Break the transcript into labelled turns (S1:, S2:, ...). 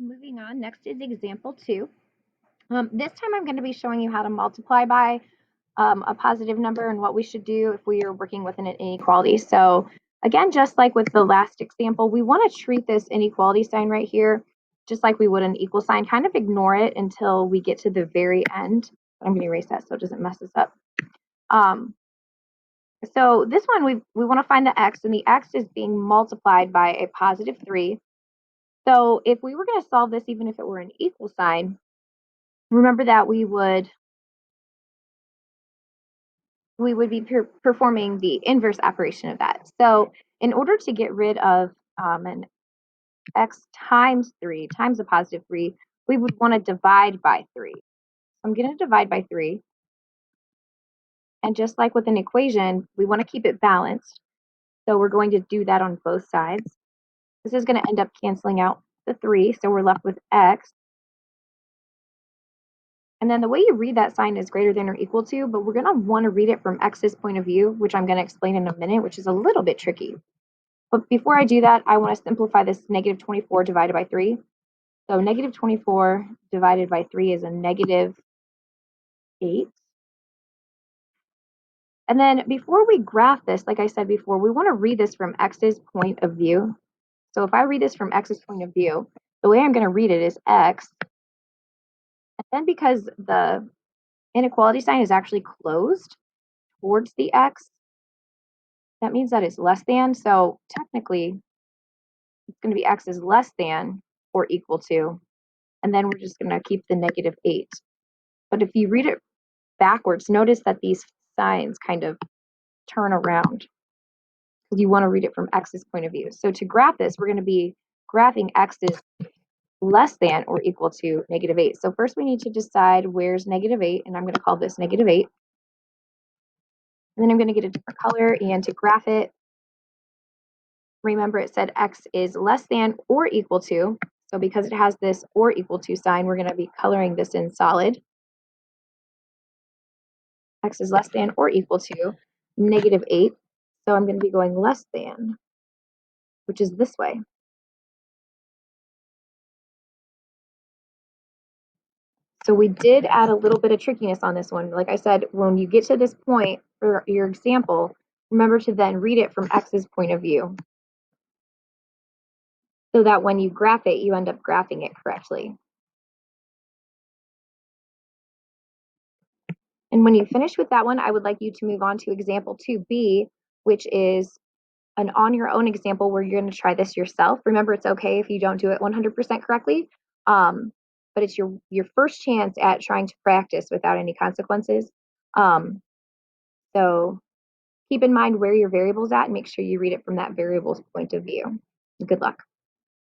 S1: Moving on, next is example 2. This time I'm going to be showing you how to multiply by a positive number and what we should do if we are working with an inequality. So again, just like with the last example, we want to treat this inequality sign right here just like we would an equal sign, kind of ignore it until we get to the very end. I'm going to erase that so it doesn't mess us up. So this one, we want to find the x, and the x is being multiplied by a positive 3. So if we were going to solve this, even if it were an equal sign, remember that we would be performing the inverse operation of that. So in order to get rid of an x times 3 times a positive 3, we would want to divide by 3. So I'm going to divide by 3. And just like with an equation, we want to keep it balanced. So we're going to do that on both sides. This is going to end up canceling out the 3, so we're left with x. And then the way you read that sign is greater than or equal to, but we're going to want to read it from x's point of view, which I'm going to explain in a minute, which is a little bit tricky. But before I do that, I want to simplify this negative 24 divided by 3. So negative 24 divided by 3 is a negative 8. And then before we graph this, like I said before, we want to read this from x's point of view. So if I read this from x's point of view, the way I'm going to read it is x. And then because the inequality sign is actually closed towards the x, that means that it's less than. So technically, it's going to be x is less than or equal to. And then we're just going to keep the negative 8. But if you read it backwards, notice that these signs kind of turn around because you want to read it from x's point of view. So to graph this, we're going to be graphing x is less than or equal to negative 8. So first we need to decide where's negative 8, and I'm going to call this negative 8. And then I'm going to get a different color, and to graph it, remember it said x is less than or equal to. So because it has this or equal to sign, we're going to be coloring this in solid. X is less than or equal to negative 8. So I'm going to be going less than, which is this way. So we did add a little bit of trickiness on this one. Like I said, when you get to this point for your example, remember to then read it from x's point of view, so that when you graph it, you end up graphing it correctly. And when you finish with that one, I would like you to move on to example 2b, which is an on your own example where you're going to try this yourself. Remember, it's okay if you don't do it 100% correctly, but it's your first chance at trying to practice without any consequences. So keep in mind where your variable's at and make sure you read it from that variable's point of view. Good luck.